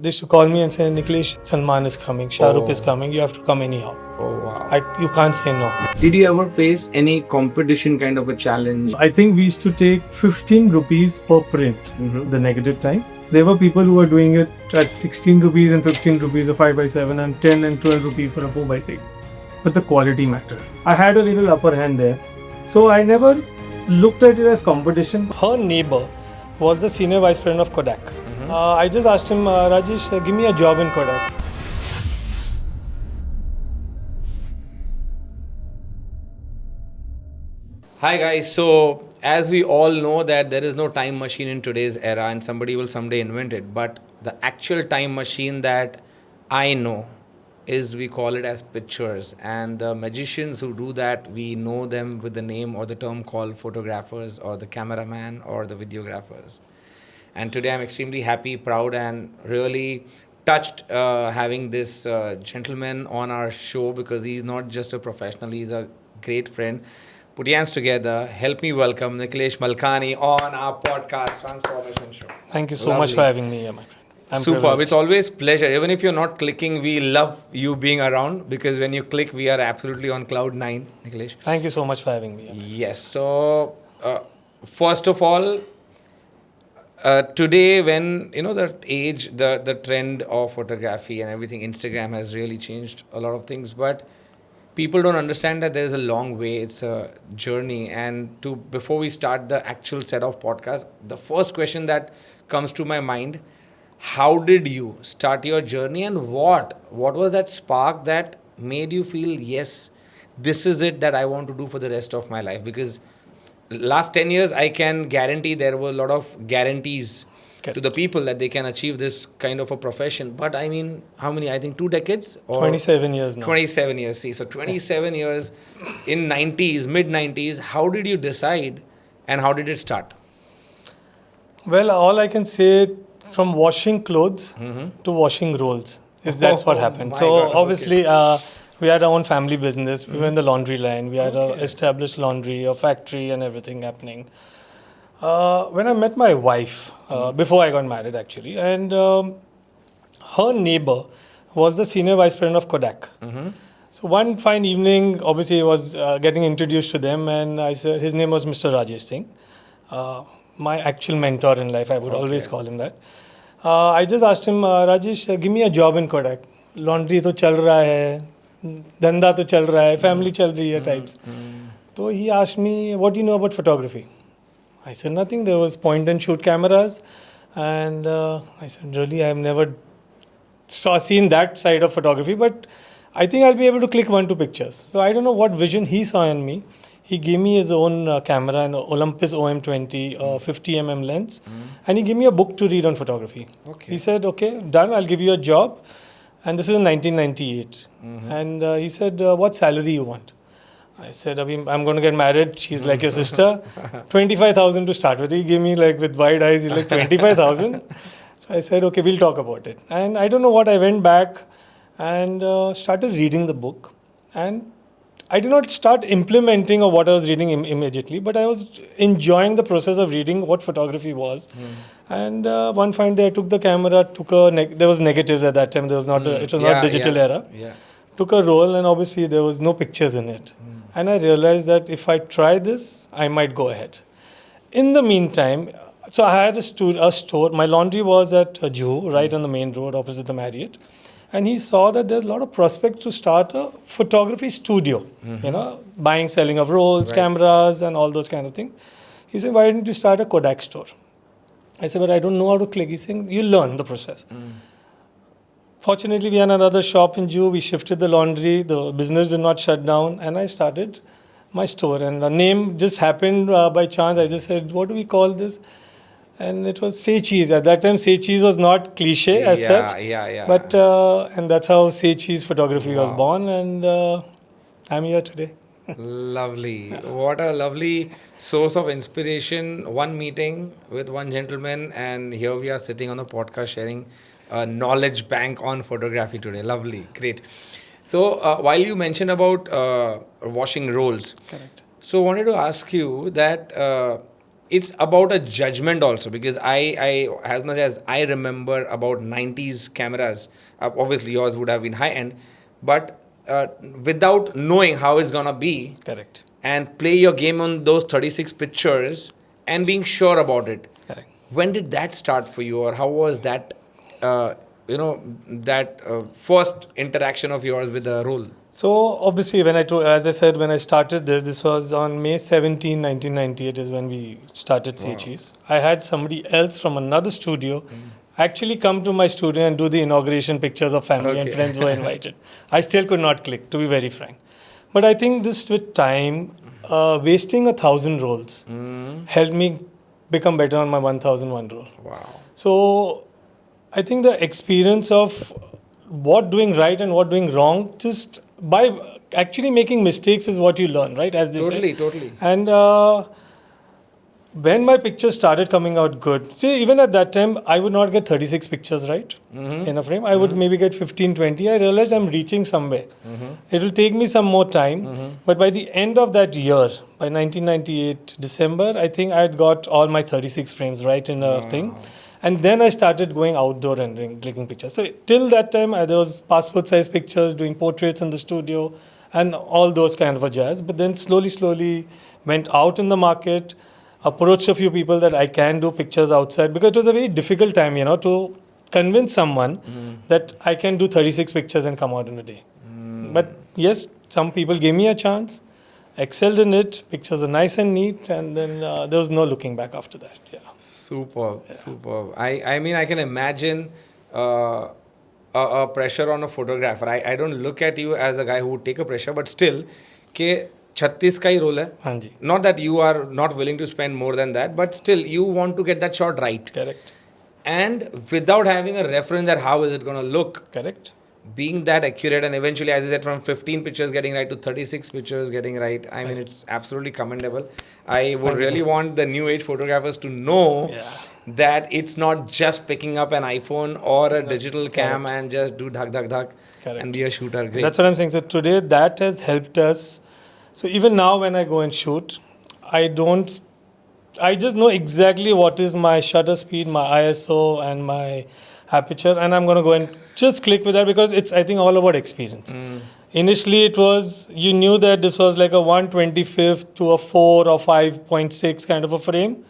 They used to call me and say, Niklesh, Salman is coming, Shah Rukh is Oh. coming, you have to come anyhow. Oh wow. You can't say no. Did you ever face any competition kind of a challenge? I think we used to take 15 rupees per print, the negative time. There were people who were doing it at 16 rupees and 15 rupees, a 5x7, and 10 and 12 rupees for a 4x6. But the quality mattered. I had a little upper hand there. So I never looked at it as competition. Her neighbor was the senior vice president of Kodak. I just asked him, Rajesh, give me a job in Kodak. Hi guys, so as we all know that there is no time machine in today's era and somebody will someday invent it, but the actual time machine that I know is we call it as pictures, and the magicians who do that, we know them with the name or the term called photographers or the cameraman or the videographers. And today I'm extremely happy, proud and really touched having this gentleman on our show because he's not just a professional, he's a great friend. Put your hands together. Help me welcome Niklesh Malkani on our podcast, TranceForMission Show. Thank you so much for having me here, my friend. I'm Superb. privileged. It's always pleasure. Even if you're not clicking, we love you being around because when you click, we are absolutely on cloud nine, Niklesh. Thank you so much for having me here. Yes. So, first of all, today when the age, the trend of photography and everything, Instagram has really changed a lot of things, but people don't understand that there is a long way. It's a journey. And before we start the actual set of podcasts, the first question that comes to my mind: how did you start your journey, and what was that spark that made you feel, yes, this is it that I want to do for the rest of my life? Because last 10 years, I can guarantee there were a lot of guarantees to the people that they can achieve this kind of a profession. But I mean, how many? I think 2 decades? Or 27 years now. 27 years, see. So 27 years in 90s, mid 90s. How did you decide and how did it start? Well, all I can say, from washing clothes to washing rolls, that's what happened. My So God, obviously, we had our own family business. We were in the laundry line. We had an established laundry, a factory, and everything happening. When I met my wife, before I got married actually, and her neighbor was the senior vice president of Kodak. So one fine evening, obviously I was getting introduced to them, and I said his name was Mr. Rajesh Singh, my actual mentor in life. I would always call him that. I just asked him, Rajesh, give me a job in Kodak. Laundry to chal raha hai, dhanda to chal raha hai, family chal rahi hai types. So he asked me, what do you know about photography? I said nothing. There was point and shoot cameras, and I said, really, I have never seen that side of photography, but I think I'll be able to click 1-2 pictures. So I don't know what vision he saw in me. He gave me his own camera, an Olympus OM20 50mm lens, and he gave me a book to read on photography. He said, okay, done, I'll give you a job. And this is in 1998. And he said, what salary you want? I said, I'm going to get married. She's like your sister. 25,000 to start with. He gave me like with wide eyes. He's like 25,000. So I said, okay, we'll talk about it. And I don't know what, I went back and started reading the book. And I did not start implementing or what I was reading immediately, but I was enjoying the process of reading what photography was. And one fine day I took the camera, there was negatives at that time. There was not it was not digital era. Took a roll, and obviously there was no pictures in it. And I realized that if I try this, I might go ahead. In the meantime, so I had a store. My laundry was at Juhu, right on the main road opposite the Marriott. And he saw that there's a lot of prospects to start a photography studio, buying, selling of rolls, cameras, and all those kind of things. He said, why didn't you start a Kodak store? I said, but I don't know how to click. He's saying, you learn the process. Fortunately, we had another shop in Juhu. We shifted the laundry. The business did not shut down. And I started my store. And the name just happened by chance. I just said, what do we call this? And it was Say Cheese. At that time, Say Cheese was not cliche as such. But, and that's how Say Cheese photography was born. And I'm here today. Lovely. What a lovely source of inspiration. One meeting with one gentleman, and here we are sitting on the podcast sharing a knowledge bank on photography today. Lovely. Great. So while you mentioned about washing rolls, Correct. so I wanted to ask you that it's about a judgment also, because I as much as I remember about 90s cameras, obviously yours would have been high end, but without knowing how it's gonna be, Correct. and play your game on those 36 pictures and being sure about it. Correct. When did that start for you, or how was that, that first interaction of yours with the role? So obviously, as I said, when I started this was on May 17, 1998 is when we started Say Cheese. I had somebody else from another studio actually come to my studio and do the inauguration pictures of family and Okay. friends were invited. I still could not click, to be very frank. But I think this with time, wasting 1,000 rolls helped me become better on my 1,001 roll. Wow. So I think the experience of what doing right and what doing wrong, just by actually making mistakes is what you learn, right? As they say. Totally. And when my pictures started coming out good, see, even at that time, I would not get 36 pictures right in a frame. I would maybe get 15, 20. I realized I'm reaching somewhere. It will take me some more time. But by the end of that year, by 1998 December, I think I had got all my 36 frames right in a thing. And then I started going outdoor and clicking pictures. So till that time, there was passport size pictures, doing portraits in the studio, and all those kind of a jazz. But then slowly went out in the market, approached a few people that I can do pictures outside, because it was a very difficult time, to convince someone that I can do 36 pictures and come out in a day. But yes, some people gave me a chance, excelled in it, pictures are nice and neat, and then there was no looking back after that. Yeah. Superb. I mean, I can imagine a pressure on a photographer. I don't look at you as a guy who would take a pressure, but still, ke 36 का ही role है. हाँ जी. Not that you are not willing to spend more than that, but still you want to get that shot right. Correct. And without having a reference that how is it going to look. Correct. Being that accurate, and eventually, as I said, from 15 pictures getting right to 36 pictures getting right, I mean, it's absolutely commendable. I would really want the new age photographers to know that it's not just picking up an iPhone or a digital cam and just do dhak and be a shooter. Great. That's what I'm saying. So today that has helped us. So even now when I go and shoot, I just know exactly what is my shutter speed, my ISO and my aperture, and I'm going to go and just click with that, because it's, I think, all about experience. Initially it was, you knew that this was like a 1/25th to a 4 or 5.6 kind of a frame.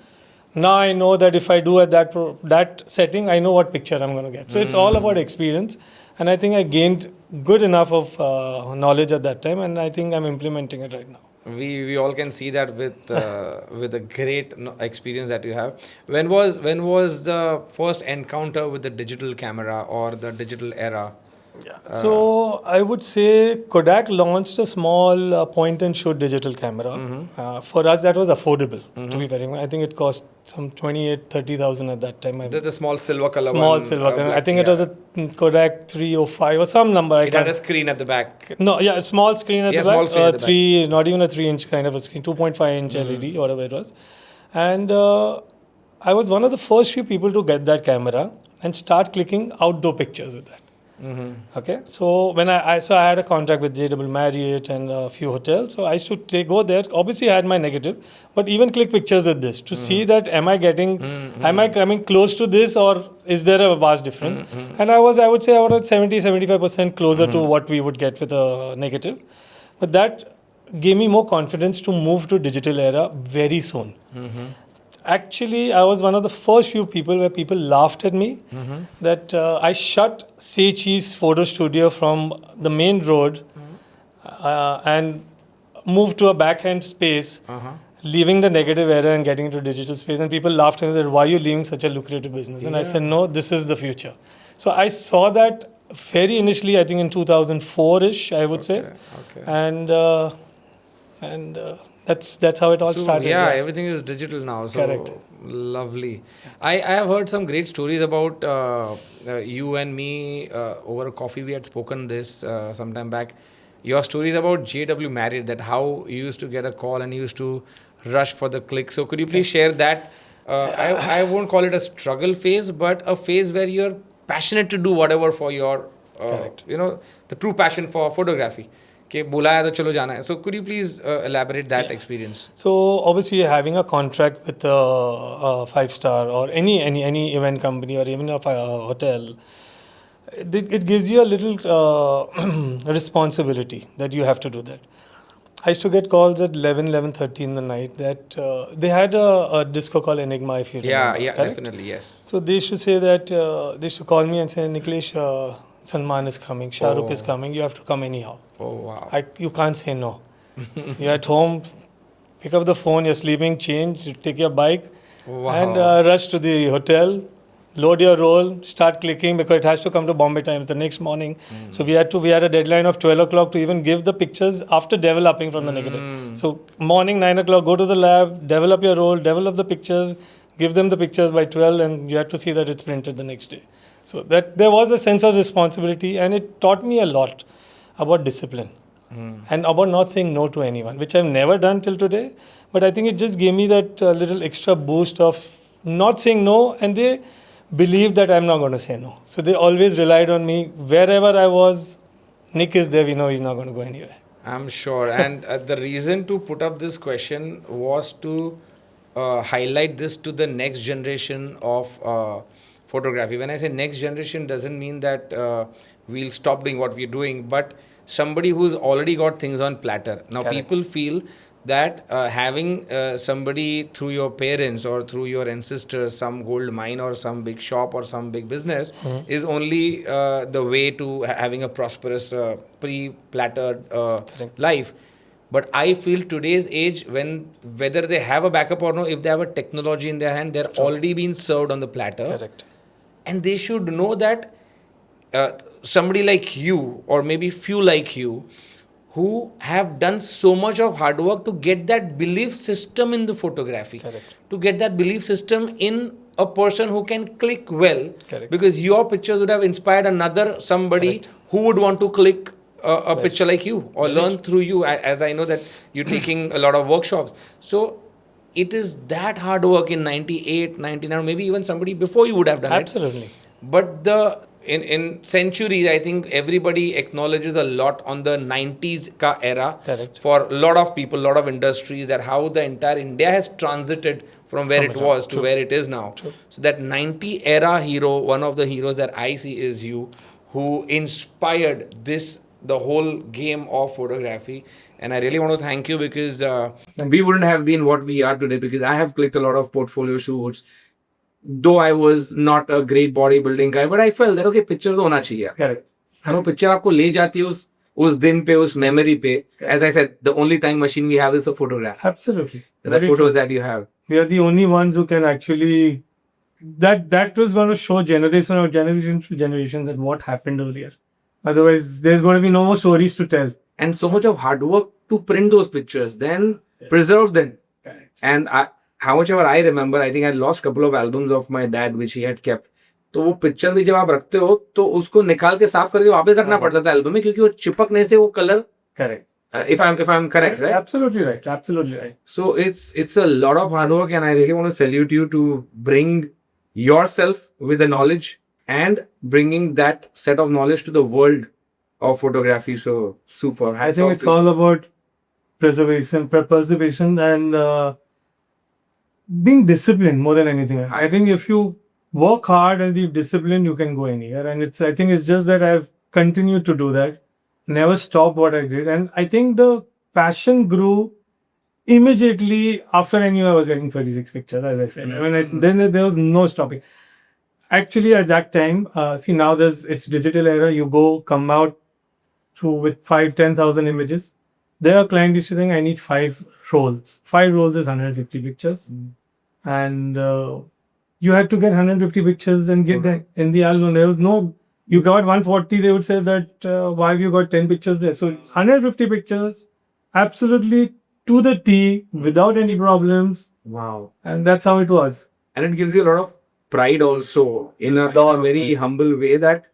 Now I know that if I do at that setting, I know what picture I'm going to get. So it's all about experience, and I think I gained good enough of knowledge at that time, and I think I'm implementing it right now. We all can see that with the great experience that you have. When was the first encounter with the digital camera or the digital era? So I would say Kodak launched a small point and shoot digital camera. For us, that was affordable. To be very honest, I think it cost some 28,000-30,000 at that time. The small silver color small one. silver color. I think it was a Kodak 305 or some number. It had a screen at the back. No, a small screen at the small back. Screen at the back. Not even a 3-inch kind of a screen, 2.5-inch LED, whatever it was. And I was one of the first few people to get that camera and start clicking outdoor pictures with that. Okay, so when I had a contract with JW Marriott and a few hotels, so I used to go there. Obviously, I had my negative, but even click pictures with this to see that am I coming close to this, or is there a vast difference? And I would say, about 70-75% closer to what we would get with a negative. But that gave me more confidence to move to digital era very soon. Actually, I was one of the first few people where people laughed at me that I shut Say Cheese photo studio from the main road and moved to a backhand space, leaving the negative era and getting into digital space. And people laughed at me that, why are you leaving such a lucrative business? And I said, no, this is the future. So I saw that very initially, I think in 2004-ish, I would say. And that's how it all started. Yeah, everything is digital now. So Correct. Lovely. I have heard some great stories about you and me over a coffee. We had spoken this sometime back. Your stories about JW Marriott, that how you used to get a call and you used to rush for the click. So could you please share that? I won't call it a struggle phase, but a phase where you're passionate to do whatever for your, the true passion for photography. कि बुलाया तो चलो जाना है. So could you please elaborate that experience? So obviously having a contract with a five-star or any event company or even a hotel, it gives you a little responsibility that you have to do that. I used to get calls at 11:30 in the night that they had a disco called Enigma, if you remember. Yeah, correct? definitely, yes. So they should say that they used to call me and say, Niklesh, Salman is coming, Shah Rukh is coming, you have to come anyhow. Oh, wow. You can't say no. You're at home, pick up the phone, you're sleeping, change, you take your bike Wow. and rush to the hotel, load your roll, start clicking because it has to come to Bombay Times the next morning. So we had a deadline of 12 o'clock to even give the pictures after developing from the negative. So morning 9 o'clock, go to the lab, develop your roll, develop the pictures, give them the pictures by 12 and you have to see that it's printed the next day. So that there was a sense of responsibility and it taught me a lot about discipline. And about not saying no to anyone, which I've never done till today. But I think it just gave me that little extra boost of not saying no, and they believed that I'm not going to say no. So they always relied on me. Wherever I was, Nick is there, we know he's not going to go anywhere. I'm sure. And the reason to put up this question was to highlight this to the next generation of photography. When I say next generation, doesn't mean that we'll stop doing what we're doing, but somebody who's already got things on platter. Now, Correct. people feel that having somebody through your parents or through your ancestors, some gold mine or some big shop or some big business is only the way to having a prosperous pre-plattered life. But I feel today's age, whether they have a backup or no, if they have a technology in their hand, they're already being served on the platter. Correct. And they should know that somebody like you, or maybe few like you, who have done so much of hard work to get that belief system in the photography, Correct. to get that belief system in a person who can click well, Correct. because your pictures would have inspired another somebody Correct. who would want to click a picture like you or Very learn true. through you, as I know that you're taking a lot of workshops. So it is that hard work in 98, 99, maybe even somebody before you would have done it. Absolutely. But in centuries, I think everybody acknowledges a lot on the 90s ka era. Correct. For a lot of people, a lot of industries, that how the entire India has transited from where it was to where it is now. True. So that 90 era hero, one of the heroes that I see is you, who inspired the whole game of photography. And I really want to thank you, because we wouldn't have been what we are today, because I have clicked a lot of portfolio shoots. Though I was not a great bodybuilding guy, but I felt that okay, picture तो होना चाहिए. Correct. And वो picture आपको ले जाती है उस दिन पे, उस memory पे. As I said, the only time machine we have is a photograph. Absolutely. The Very photos true. that you have. We are the only ones who can actually that was going to show generation to generation that what happened earlier. Otherwise, there's going to be no more stories to tell. And so much of hard work to print those pictures, then preserve them. Correct. And how much ever I remember, I think I lost couple of albums of my dad which he had kept. तो वो picture भी जब आप रखते हो तो उसको निकाल के साफ करके वापस रखना पड़ता था एल्बम में, क्योंकि वो चिपकने से वो colour. Correct. If I'm correct, right? Absolutely right. Absolutely right. So it's a lot of hard work, and I really want to salute you to bring yourself with the knowledge and bringing that set of knowledge to the world of photography. So super. I think it's all about preservation and being disciplined more than anything else. I think if you work hard and be disciplined, you can go anywhere. And I think it's just that I've continued to do that. Never stopped what I did. And I think the passion grew immediately after I knew I was getting 36 pictures, as I said. Then there was no stopping. Actually, at that time, see now it's digital era. You come out with 10,000 images. There, a client used to think I need 5 rolls. 5 rolls is 150 pictures. And you had to get 150 pictures and get them in the album. There was no, you got 140, they would say that why have you got 10 pictures there? So 150 pictures, absolutely to the T, without any problems. Wow. And that's how it was. And it gives you a lot of pride also, in a very humble way, that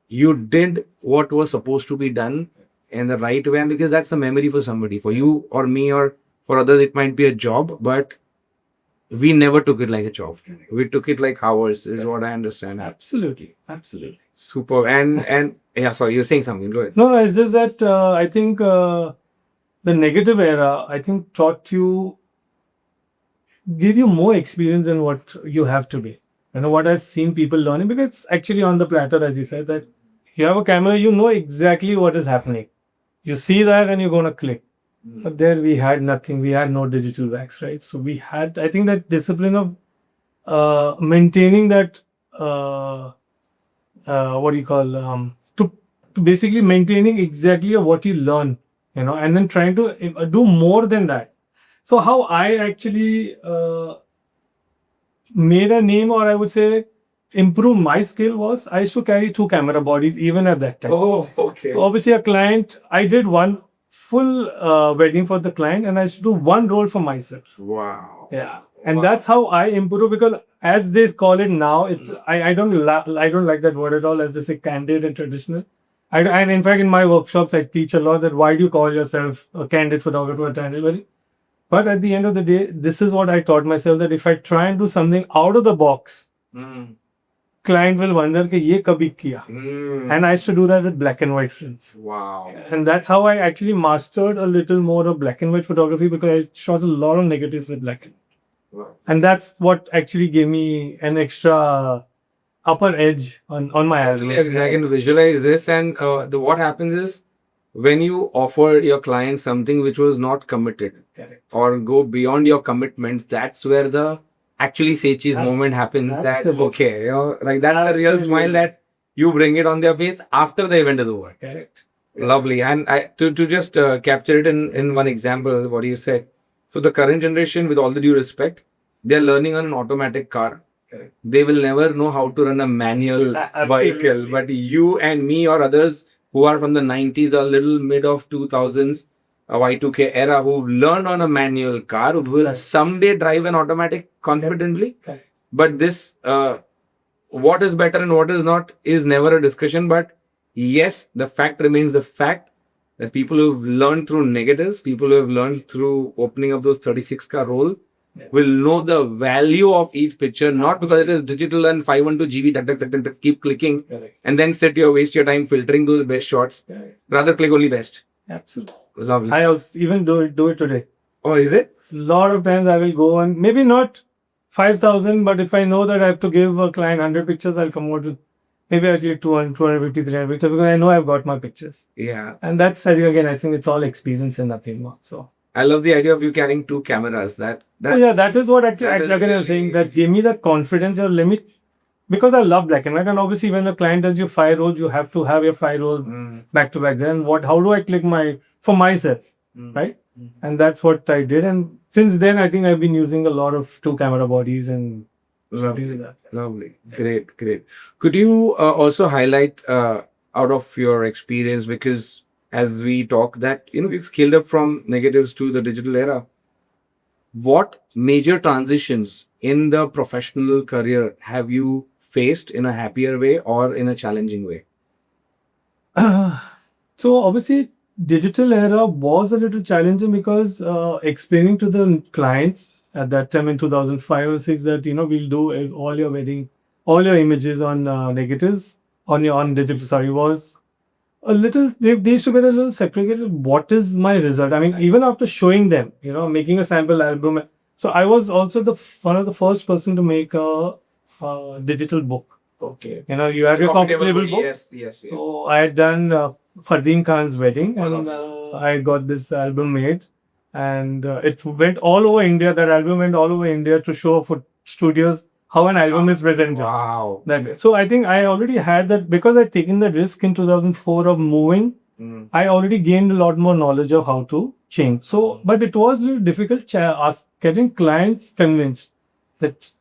you did what was supposed to be done in the right way. And because that's a memory for somebody, for you or me or for others, it might be a job, but we never took it like a job. We took it like ours, is what I understand. Absolutely. Super. And yeah, sorry, you're saying something. Go ahead. No, it's just that I think the negative era, I think, give you more experience than what you have to be. What I've seen people learning, because it's actually on the platter, as you said, that you have a camera, you know exactly what is happening. You see that and you're going to click. But there we had nothing. We had no digital wax, right? So we had, I think, that discipline of maintaining that, to basically maintaining exactly what you learn, and then trying to do more than that. So how I actually made a name, or I would say improve my skill, was I used to carry 2 camera bodies even at that time. Oh, okay. So obviously a client, I did one full wedding for the client, and I used to do one roll for myself. Wow. Yeah. And that's how I improve, because as they call it now, it's I don't like that word at all, as they say, candid and traditional. And in fact, in my workshops, I teach a lot that why do you call yourself a candid photographer or candid? But at the end of the day, this is what I taught myself, that if I try and do something out of the box, client will wonder कि ये कभी किया. And I used to do that with black and white films. Wow. And that's how I actually mastered a little more of black and white photography, because I shot a lot of negatives with black and white. Wow. And that's what actually gave me an extra upper edge on my album. Yes, I can visualize this. And what happens is, when you offer your client something which was not committed, Correct. or go beyond your commitments, that's where the actually say cheese moment happens. That Absolutely. okay, like that's a real smile that you bring it on their face after the event is over. Correct. Lovely. And to just capture it in one example, what you said. So the current generation, with all the due respect, they're learning on an automatic car. Correct. They will never know how to run a manual vehicle. But you and me or others who are from the 90s or little mid of 2000s, a Y2K era, who've learned on a manual car, will Right. someday drive an automatic confidently. Correct. But this, what is better and what is not, is never a discussion. But yes, the fact remains the fact that people who've learned through negatives, people who have learned through opening up those 36 car roll, will know the value of each picture, not because it is digital and 512 GB, keep clicking Correct. and then waste your time filtering those best shots. Correct. Rather click only best. Absolutely. Lovely. I also even do it today. Oh, is it? Lot of times I will go on, maybe not 5,000, but if I know that I have to give a client 100 pictures, I'll come out with maybe at least 200, 250, 300 pictures, because I know I've got my pictures. Yeah. And that's, I think it's all experience and nothing more. So I love the idea of you carrying 2 cameras. That is what that is again I'm saying, really- that gave me the confidence or limit, because I love black and white. And obviously when the client does you 5 rolls, you have to have your 5 rolls back to back. Then how do I click for myself, right? And that's what I did. And since then, I think I've been using a lot of 2 camera bodies and shooting with that. Lovely. Great. Could you also highlight out of your experience, because as we talk that, we've scaled up from negatives to the digital era. What major transitions in the professional career have you faced in a happier way or in a challenging way? So obviously, digital era was a little challenging, because explaining to the clients at that time in 2005 or 6 that we'll do all your wedding, all your images on negatives on digital. Was a little, they used to get a little segregated. What is my result? I mean, even after showing them, making a sample album. So I was also one of the first person to make a digital book. Okay. You have your compatible book. Yes. So I had done Fardeen Khan's wedding, and I got this album made, and it went all over India. That album went all over India to show for studios how an album is presented. Wow. So I think I already had that, because I'd taken the risk in 2004 of moving. I already gained a lot more knowledge of how to change. So, but it was a little difficult getting clients convinced that,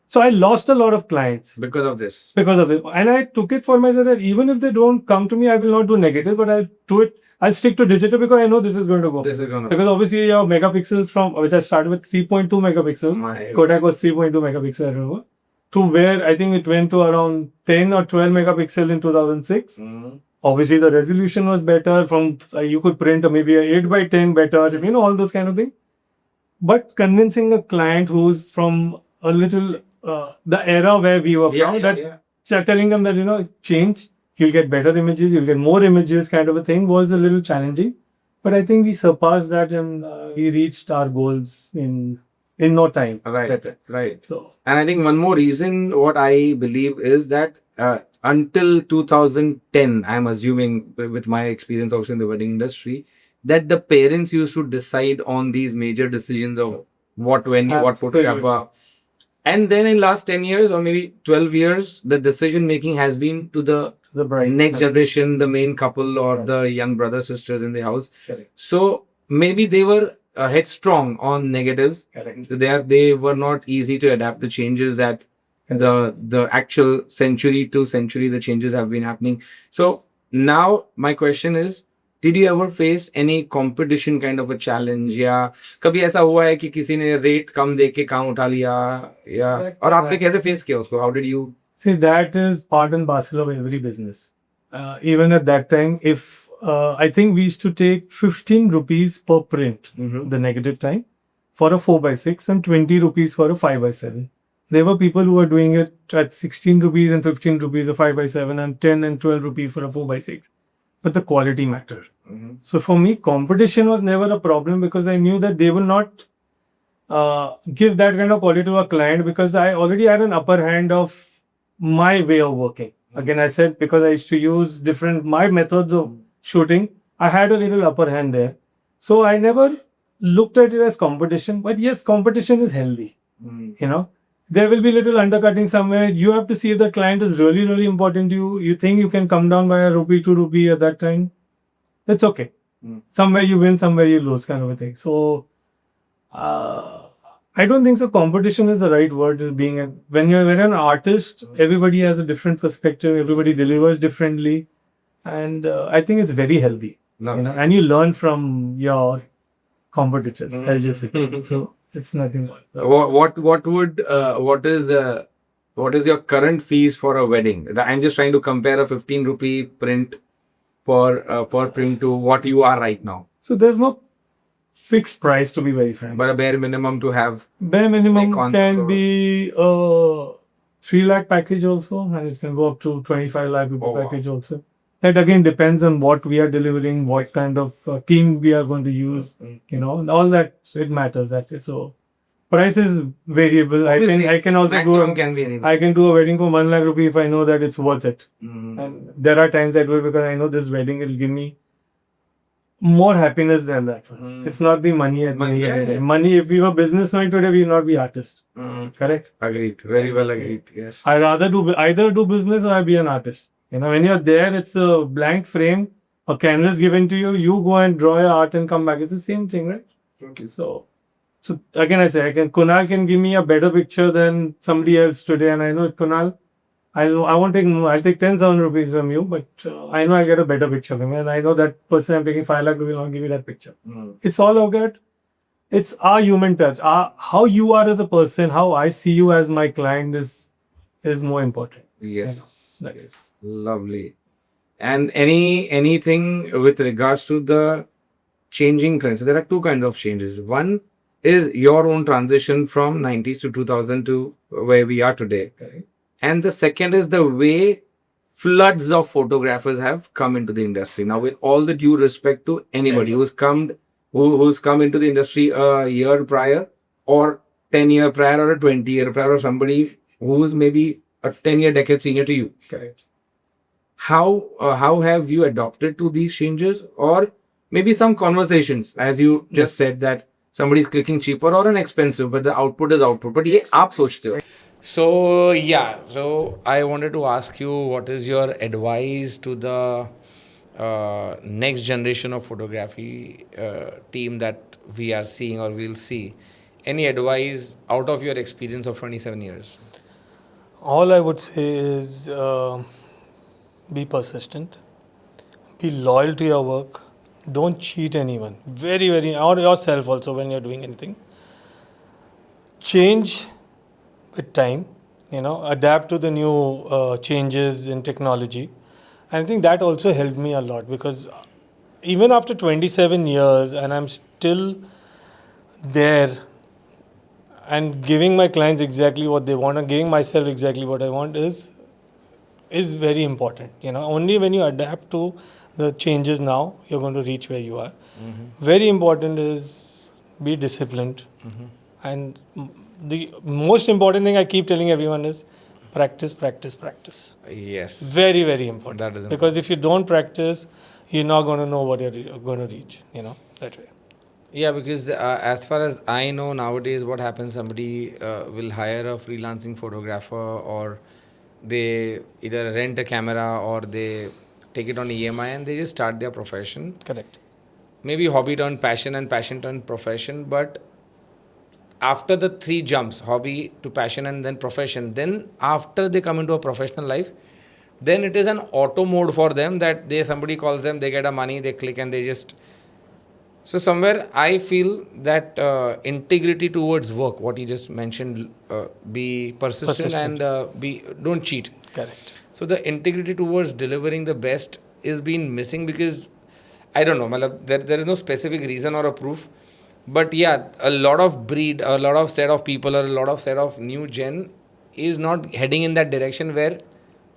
So I lost a lot of clients Because of this. because of it. And I took it for myself that even if they don't come to me, I will not do negative, but I'll stick to digital, because I know this is going to go. This is gonna. Because obviously your megapixels which I started with 3.2 megapixel, My- Kodak was 3.2 megapixel, I remember, to where I think it went to around 10 or 12 megapixel in 2006. Obviously the resolution was better, you could print maybe a 8 by 10 better, all those kind of things. but convincing a client who's from a little the era where we were from, telling them that change, you'll get better images, you'll get more images, kind of a thing, was a little challenging. But I think we surpassed that and we reached our goals in no time. Right. So, And I think one more reason, what I believe, is that until 2010, I'm assuming with my experience also in the wedding industry, that the parents used to decide on these major decisions of what venue, what photographer. And then in last 10 years or maybe 12 years, the decision making has been to the bride. next generation, the main couple or the young brothers, sisters in the house. Correct. So maybe they were headstrong on negatives. Correct. They were not easy to adapt the changes that the actual century to century the changes have been happening. So now my question is, did you ever face any competition kind of a challenge, या कभी ऐसा हुआ है कि किसी ने rate कम दे के काम उठा लिया, या और आपने कैसे फेस किया उसको? How did you? See, that is part and parcel of every business. Even at that time, if I think we used to take 15 rupees per print, the negative time, for a 4x6 and 20 rupees for a 5x7. There were people who were doing it at 16 rupees and 15 rupees a 5x7 and 10 and 12 rupees for a 4x6. But the quality mattered. So for me, competition was never a problem because I knew that they will not give that kind of quality to a client because I already had an upper hand of my way of working. Again, I said because I used to use my methods of shooting, I had a little upper hand there. So I never looked at it as competition. But yes, competition is healthy. There will be little undercutting somewhere. You have to see if the client is really, really important to you. You think you can come down by a rupee, 2 rupee at that time. It's okay. Somewhere you win, somewhere you lose, kind of a thing. So, I don't think so. Competition is the right word. When you're an artist, everybody has a different perspective. Everybody delivers differently, and I think it's very healthy. And you learn from your competitors. I'll just say so. It's nothing. What is your current fees for a wedding? I'm just trying to compare a 15 rupee print for print to what you are right now. So there's no fixed price, to be very frank. But a bare minimum to have. Bare minimum can be a 3 lakh package also, and it can go up to 25 lakh rupee package also. That again depends on what we are delivering, what kind of team we are going to use, and all that, it matters actually. So price is variable. I can also I can do a wedding for 1 lakh rupee if I know that it's worth it. And there are times I do it because I know this wedding will give me more happiness than that. It's not the money at the end of the day. Money, if we were businessmen today, we will not be artists. Correct? Agreed. Very well agreed. Yes. I rather either do business or I be an artist. When you're there, it's a blank frame, a canvas given to you. You go and draw your art and come back. It's the same thing, right? Okay. So again, I say, Kunal can give me a better picture than somebody else today, and I know Kunal. I'll take 10,000 rupees from you, but I know I get a better picture from him, and I know that person I'm taking 5 lakh rupees will not give me that picture. It's all about. It's our human touch. How you are as a person, how I see you as my client is more important. Yes. That is. Lovely. And anything with regards to the changing trends. So there are two kinds of changes. One is your own transition from 90s to 2000 to where we are today. Okay. And the second is the way floods of photographers have come into the industry. Now, with all the due respect to anybody who's come into the industry a year prior or 10-year prior or a 20-year prior or somebody who's maybe a 10-year decade senior to you. Correct. How have you adopted to these changes, or maybe some conversations, as you just said that somebody's clicking cheaper or an expensive, but the output is output. But ये आप सोचते हो. So I wanted to ask you, what is your advice to the next generation of photography team that we are seeing or we'll see? Any advice out of your experience of 27 years? All I would say is be persistent, be loyal to your work, don't cheat anyone, very, very, or yourself also when you're doing anything. Change with time, adapt to the new changes in technology. And I think that also helped me a lot because even after 27 years and I'm still there and giving my clients exactly what they want and giving myself exactly what I want is very important. Only when you adapt to the changes now, you're going to reach where you are. Very important is be disciplined. And the most important thing I keep telling everyone is practice, practice, practice. Yes. Very, very important. That is important. Because if you don't practice, you're not going to know what you're going to reach, that way. Yeah, because as far as I know nowadays, what happens, somebody will hire a freelancing photographer, or they either rent a camera or they take it on EMI and they just start their profession. Correct. Maybe hobby turned passion and passion turned profession, but after the 3 jumps, hobby to passion and then profession, then after they come into a professional life, then it is an auto mode for them that somebody calls them, they get a money, they click and they just... So somewhere I feel that integrity towards work, what you just mentioned, be persistent. And don't cheat. Correct. So the integrity towards delivering the best is being missing, because I don't know, there is no specific reason or a proof. But yeah, a lot of breed, a lot of set of people, or a lot of set of new gen is not heading in that direction where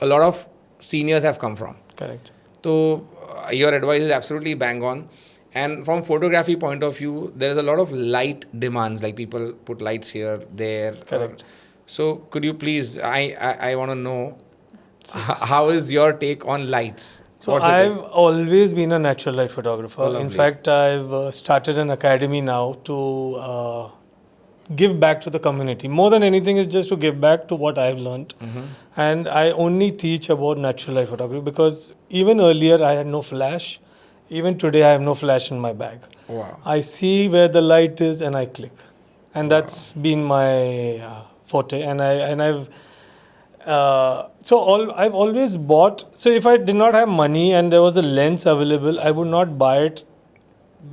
a lot of seniors have come from. Correct. So your advice is absolutely bang on. And from photography point of view, there is a lot of light demands, like people put lights here, there. Correct. So could you please, I want to know, how is your take on lights? So I've always been a natural light photographer. Oh, in fact, I've started an academy now to give back to the community. More than anything is just to give back to what I've learned. And I only teach about natural light photography, because even earlier I had no flash. Even today I have no flash in my bag. Wow. I see where the light is and I click. And that's been my forte. And I've always bought. So if I did not have money and there was a lens available, I would not buy it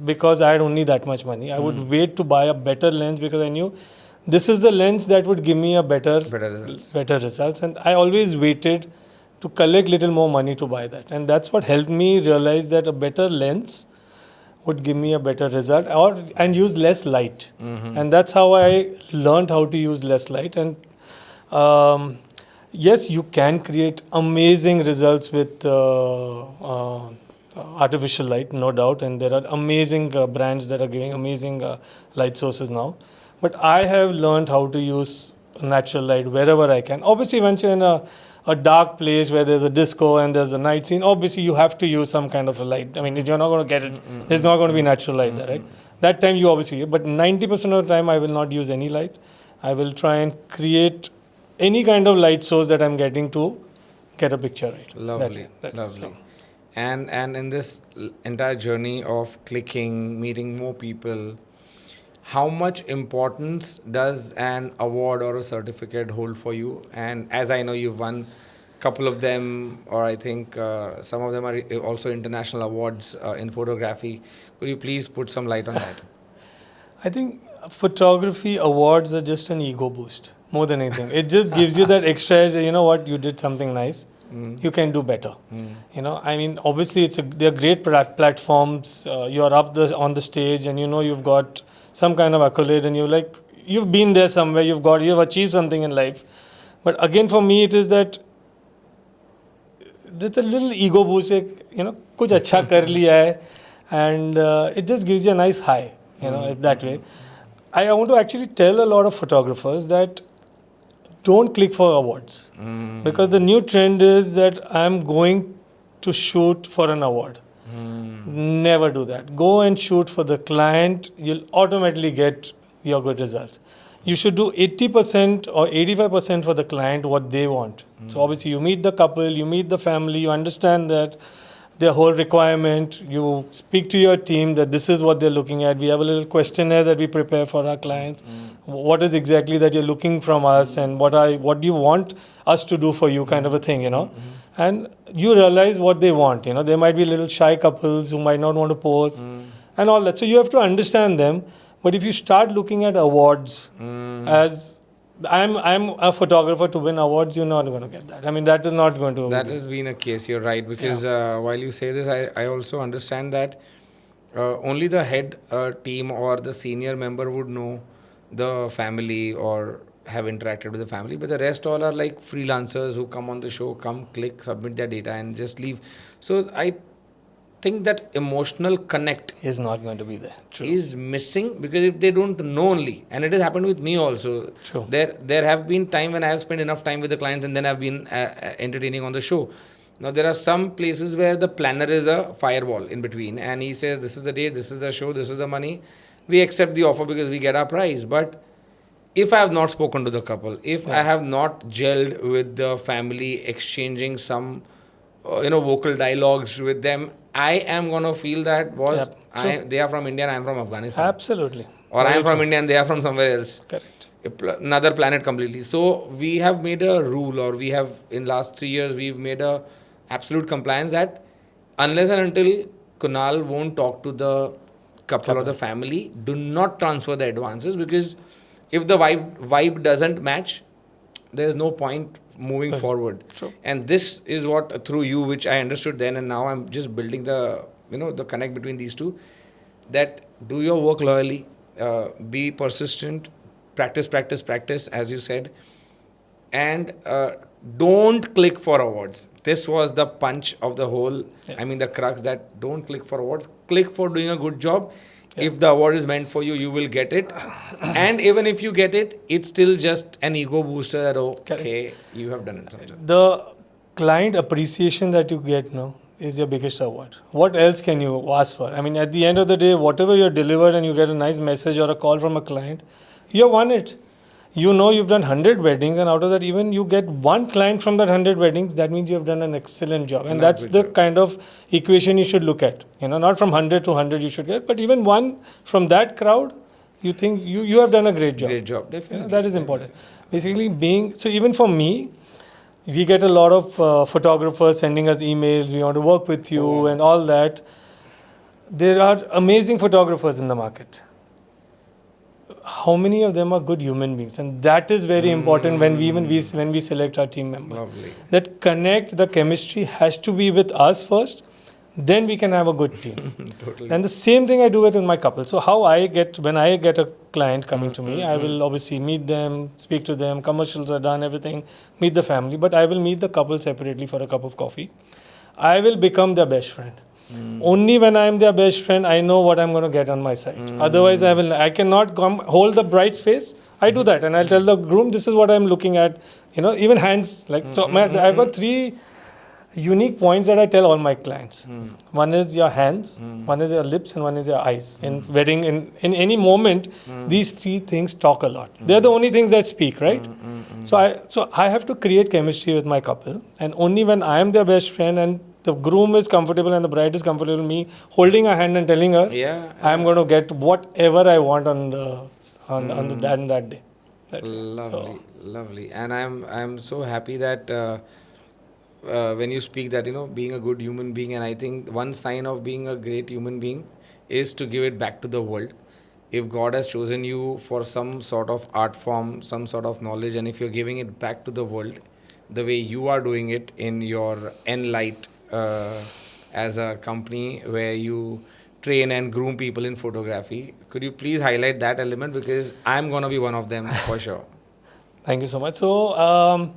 because I had only that much money. I would wait to buy a better lens, because I knew this is the lens that would give me a better results. And I always waited to collect little more money to buy that. And that's what helped me realize that a better lens would give me a better result, and use less light. And that's how I learned how to use less light. And yes, you can create amazing results with artificial light, no doubt. And there are amazing brands that are giving amazing light sources now. But I have learned how to use natural light wherever I can. Obviously, once you're in a dark place where there's a disco and there's a night scene, obviously you have to use some kind of a light. I mean, you're not going to get it. There's not going to be natural light there, right? That time you obviously, but 90% of the time I will not use any light. I will try and create any kind of light source that I'm getting to get a picture right. Lovely. Lovely. And in this entire journey of clicking, meeting more people, how much importance does an award or a certificate hold for you? And as I know, you've won a couple of them, or I think some of them are also international awards in photography. Could you please put some light on that? I think photography awards are just an ego boost more than anything. It just gives you that extra, you know what, you did something nice. You can do better. I mean, obviously they're great platforms. You're up on the stage and you've got some kind of accolade, and you've been there somewhere, you've achieved something in life. But again, for me, it is that there's a little ego boost, kuch acha kar liya hai, and it just gives you a nice high, that way. I want to actually tell a lot of photographers that don't click for awards, because the new trend is that I'm going to shoot for an award. Never do that. Go and shoot for the client. You'll automatically get your good results. You should do 80% or 85% for the client, what they want. So obviously you meet the couple, you meet the family, you understand that their whole requirement, you speak to your team that this is what they're looking at. We have a little questionnaire that we prepare for our clients. What is exactly that you're looking from us, and what do you want us to do for you, kind of a thing, And you realize what they want, There might be little shy couples who might not want to pose and all that. So you have to understand them. But if you start looking at awards as I'm a photographer to win awards, you're not going to get that. I mean, that is not going to... That has been a case, you're right. Because while you say this, I also understand that only the head team or the senior member would know the family or have interacted with the family, but the rest all are like freelancers who come on the show, come, click, submit their data, and just leave. So I think that emotional connect Is not going to be there. True. is missing, because if they don't know only, and it has happened with me also. True. There have been time when I have spent enough time with the clients and then I've been entertaining on the show. Now there are some places where the planner is a firewall in between, and he says this is the date, this is the show, this is the money. We accept the offer because we get our prize. But if I have not spoken to the couple, if I have not gelled with the family, exchanging some vocal dialogues with them, I am gonna feel that they are from India and I am from Afghanistan, Absolutely. or I Very am from true. India and they are from somewhere else, Correct. another planet completely. So we have made a rule, or we have in last 3 years we've made a absolute compliance that unless and until Kunal won't talk to the couple or the family, do not transfer the advances, because if the vibe doesn't match, there's no point moving forward. True. And this is what, through you, which I understood then, and now I'm just building the the connect between these two, that do your work loyally, be persistent, practice, as you said, and don't click for awards. This was the punch of the whole, the crux, that don't click for awards, click for doing a good job. If the award is meant for you, you will get it. And even if you get it, it's still just an ego booster that, okay, you have done it sometime. The client appreciation that you get now is your biggest award. What else can you ask for? At the end of the day, whatever you're delivered and you get a nice message or a call from a client, you have won it. You've done 100 weddings, and out of that, even you get one client from that 100 weddings, that means you have done an excellent job. And that's the kind of equation you should look at. Not from 100 to 100 you should get, but even one from that crowd, you think you have done a great job. Great job, definitely. That is important. Basically, so even for me, we get a lot of photographers sending us emails, we want to work with you and all that. There are amazing photographers in the market. How many of them are good human beings? And that is very important when we select our team member. Lovely. That the chemistry has to be with us first, then we can have a good team. Totally. And the same thing I do it with my couple. So when I get a client coming to me, I will obviously meet them, speak to them, commercials are done, everything, meet the family, but I will meet the couple separately for a cup of coffee. I will become their best friend. Only when I am their best friend, I know what I'm going to get on my side. Otherwise, I cannot hold the bride's face. I do that, and I'll tell the groom, this is what I'm looking at. Even hands. I've got 3 unique points that I tell all my clients. One is your hands, one is your lips, and one is your eyes. In wedding, in any moment, these 3 things talk a lot. They're the only things that speak, right? So I have to create chemistry with my couple, and only when I am their best friend and the groom is comfortable and the bride is comfortable with me holding her hand and telling her, I'm going to get whatever I want on that day. Lovely. And I'm so happy that when you speak that being a good human being, and I think one sign of being a great human being is to give it back to the world. If God has chosen you for some sort of art form, some sort of knowledge, and if you're giving it back to the world the way you are doing it in your Enlight as a company where you train and groom people in photography, could you please highlight that element, because I'm going to be one of them for sure. Thank you so much. So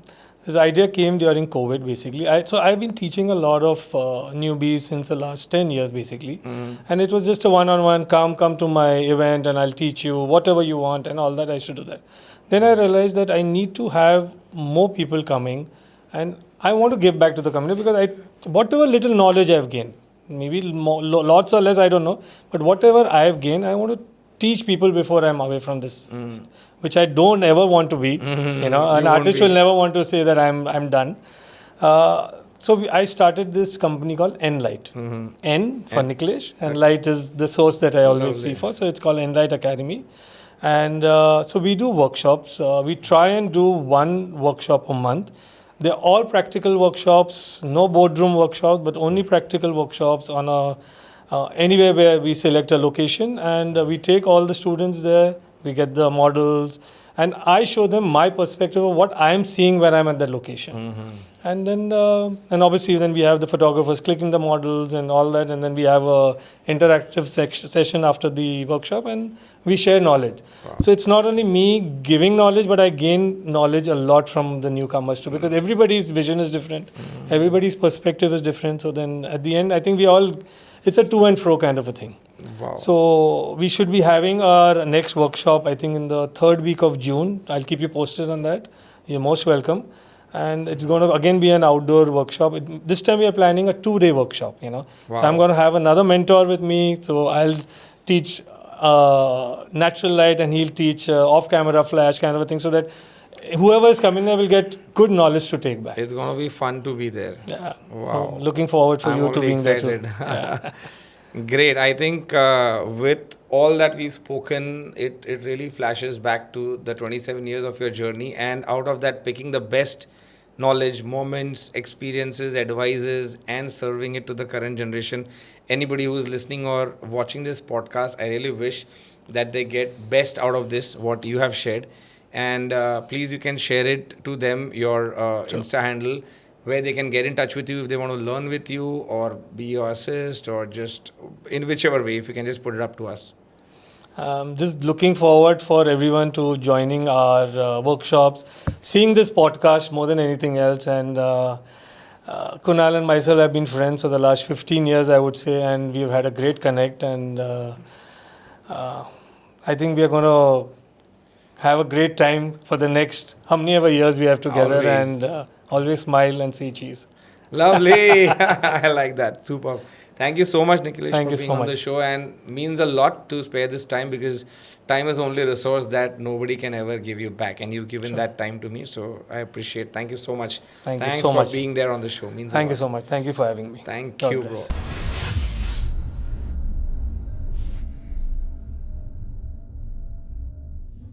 this idea came during COVID, basically. I've been teaching a lot of newbies since the last 10 years, basically. And it was just a one-on-one, come to my event and I'll teach you whatever you want and all that. I should do that. Then I realized that I need to have more people coming, and I want to give back to the community, because whatever little knowledge I've gained, maybe lots or less, I don't know, but whatever I have gained, I want to teach people before I'm away from this, which I don't ever want to be. An artist will never want to say that I'm done. So I started this company called Enlight. N for Niklesh, and Light is the source that I always see for. So it's called Enlight Academy. And so we do workshops. We try and do 1 workshop a month. They're all practical workshops, no boardroom workshops, but only practical workshops on anywhere where we select a location, and we take all the students there. We get the models, and I show them my perspective of what I'm seeing when I'm at that location. And then, and obviously, then we have the photographers clicking the models and all that, and then we have a interactive session after the workshop, and we share knowledge. So it's not only me giving knowledge, but I gain knowledge a lot from the newcomers too, because everybody's vision is different, everybody's perspective is different. So then, at the end, I think it's a to and fro kind of a thing. Wow. So we should be having our next workshop, I think, in the 3rd week of June. I'll keep you posted on that. You're most welcome. And it's going to again be an outdoor workshop. This time we are planning a 2-day workshop, So I'm going to have another mentor with me. So I'll teach natural light and he'll teach off-camera flash kind of a thing, so that whoever is coming there will get good knowledge to take back. It's going to be fun to be there. Yeah. Wow. Looking forward for I'm you to already being excited. there too. Yeah. Great. I think with all that we've spoken, it really flashes back to the 27 years of your journey, and out of that, picking the best knowledge, moments, experiences, advices, and serving it to the current generation. Anybody who is listening or watching this podcast, I really wish that they get best out of this, what you have shared. And please, you can share it to them, your Insta handle, where they can get in touch with you if they want to learn with you or be your assist, or just in whichever way, if you can just put it up to us. Just looking forward for everyone to joining our workshops, seeing this podcast more than anything else. And Kunal and myself have been friends for the last 15 years, I would say, and we've had a great connect. And I think we are going to have a great time for the next how many ever years we have together. Always. And always smile and see cheese. Lovely. I like that. Super. Thank you so much, Niklesh, Thank for you being so on much. the show, and means a lot to spare this time, because time is only a resource that nobody can ever give you back, and you've given that time to me, so I appreciate. Thank you so much. Thank you Thanks so for much. being there on the show. Means Thank a you lot. so much. Thank you for having me. Thank God you, bless. bro.